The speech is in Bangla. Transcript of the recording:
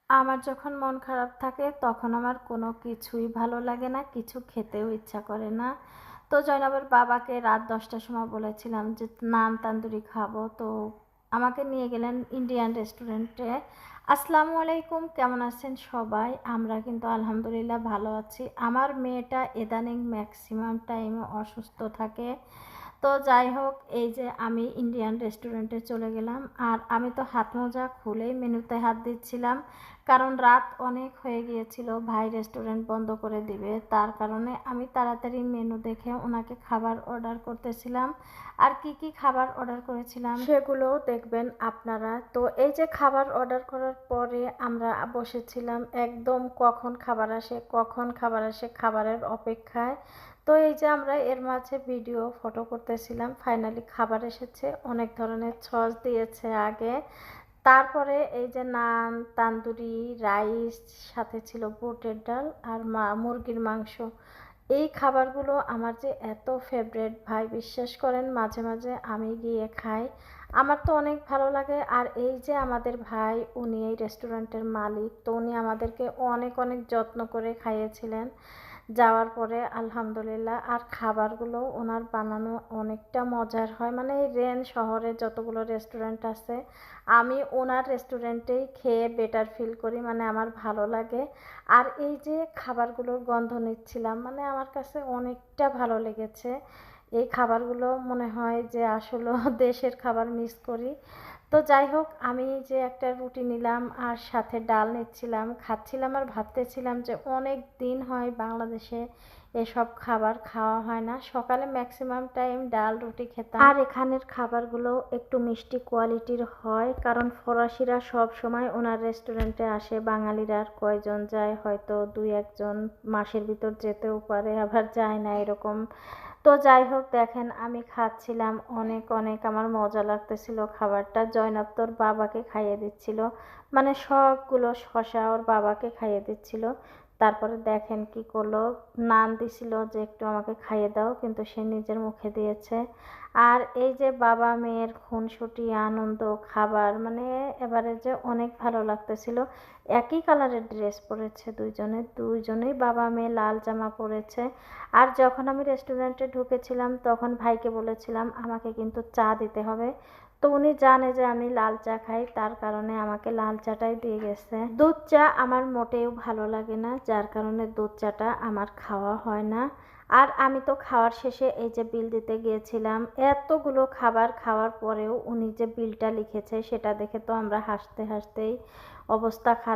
আমার যখন মন খারাপ থাকে তখন আমার কোনো কিছুই ভালো লাগে না, কিছু খেতেও ইচ্ছা করে না। তো জয়নবের বাবাকে রাত ১০টার সময় বলেছিলাম যে নান তান্দুরি খাবো, তো আমাকে নিয়ে গেলেন ইন্ডিয়ান রেস্টুরেন্টে। আসসালামু আলাইকুম, কেমন আছেন সবাই? আমরা কিন্তু আলহামদুলিল্লাহ ভালো আছি। আমার মেয়েটা ইদানিং ম্যাক্সিমাম টাইমে অসুস্থ থাকে। তো যাই হোক, এই যে আমি ইন্ডিয়ান রেস্টুরেন্টে চলে গেলাম, আর আমি তো হাত মোজা খুলেই মেনুতে হাত দিচ্ছিলাম, কারণ রাত অনেক হয়ে গিয়েছিল, ভাই রেস্টুরেন্ট বন্ধ করে দিবে, তার কারণে আমি তাড়াতাড়ি মেনু দেখে ওনাকে খাবার অর্ডার করতেছিলাম। আর কি কি খাবার অর্ডার করেছিলাম সেগুলোও দেখবেন আপনারা। তো এই যে খাবার অর্ডার করার পরে আমরা বসেছিলাম একদম কখন খাবার আসে কখন খাবার আসে খাবারের অপেক্ষায়। তো এই যে আমরা এর মাঝে ভিডিও ফটো করতেছিলাম, ফাইনালি খাবার এসেছে, অনেক ধরনের সস দিয়েছে আগে। তারপরে এই যে নান তান্দুরি রাইস, সাথে ছিল বুটের ডাল আর মুরগির মাংস। এই খাবারগুলো আমার যে এত ফেভারেট ভাই, বিশ্বাস করেন মাঝে মাঝে আমি গিয়ে খাই, আমার তো অনেক ভালো লাগে। আর এই যে আমাদের ভাই, উনি এই রেস্টুরেন্টের মালিক, তো উনি আমাদেরকে অনেক অনেক যত্ন করে খাইয়েছিলেন যাওয়ার পরে আলহামদুলিল্লাহ। আর খাবারগুলো ওনার বানানো অনেকটা মজার হয়, মানে এই রেন শহরে যতগুলো রেস্টুরেন্ট আছে আমি ওনার রেস্টুরেন্টেই খেয়ে বেটার ফিল করি, মানে আমার ভালো লাগে। আর এই যে খাবারগুলোর গন্ধ নিচ্ছিলাম, মানে আমার কাছে অনেকটা ভালো লেগেছে। এই খাবারগুলো মনে হয় যে আসলে দেশের খাবার মিস করি। তো যাই হোক, আমি যে একটা রুটি নিলাম আর সাথে ডাল নিচ্ছিলাম, খাচ্ছিলাম আর ভাবতেছিলাম যে অনেক দিন হয় বাংলাদেশে এসব খাবার খাওয়া হয় না। সকালে ম্যাক্সিমাম টাইম ডাল রুটি খেতাম। আর এখানের খাবারগুলো একটু মিষ্টি কোয়ালিটির হয়, কারণ ফরাসিরা সব সময় ওনার রেস্টুরেন্টে আসে, বাঙালিরা আর কয়জন যায়, হয়তো দুই একজন মাসের ভিতর যেতেও পারে, আবার যায় না এরকম। তো যাই হোক, দেখেন আমি খাচ্ছিলাম, অনেক অনেক আমার মজা লাগতেছিল খাবারটা। জয়নব তোর বাবাকে খাইয়ে দিচ্ছিল, মানে সবগুলো শশা ওর বাবাকে খাইয়ে দিচ্ছিল। তারপরে দেখেন কি করলো, নান দিছিল যে একটু আমাকে খাইয়ে দাও, কিন্তু সে নিজের মুখে দিয়েছে। আর এই যে বাবা মেয়ের খুনসুটি আনন্দ খাবার, মানে এবারে যে অনেক ভালো লাগতেছিল। একই কালারের ড্রেস পরেছে দুইজনে, দুইজনেই বাবা মেয়ে লাল জামা পরেছে। আর যখন আমি রেস্টুরেন্টে ঢুকেছিলাম তখন ভাইকে বলেছিলাম আমাকে কিন্তু চা দিতে হবে, তো উনি জানে যে আমি লাল চা খাই, তার কারণে আমাকে লাল চাটাই দিয়ে গেছে। দুধ চা আমার মোটেও ভালো লাগে না, যার কারণে দুধ চাটা আমার খাওয়া হয় না। আর আমি তো খাওয়ার শেষে এই যে বিল দিতে গিয়েছিলাম, এতগুলো খাবার খাওয়ার পরেও উনি যে বিলটা লিখেছে সেটা দেখে তো আমরা হাসতে হাসতেই অবস্থা খারাপ।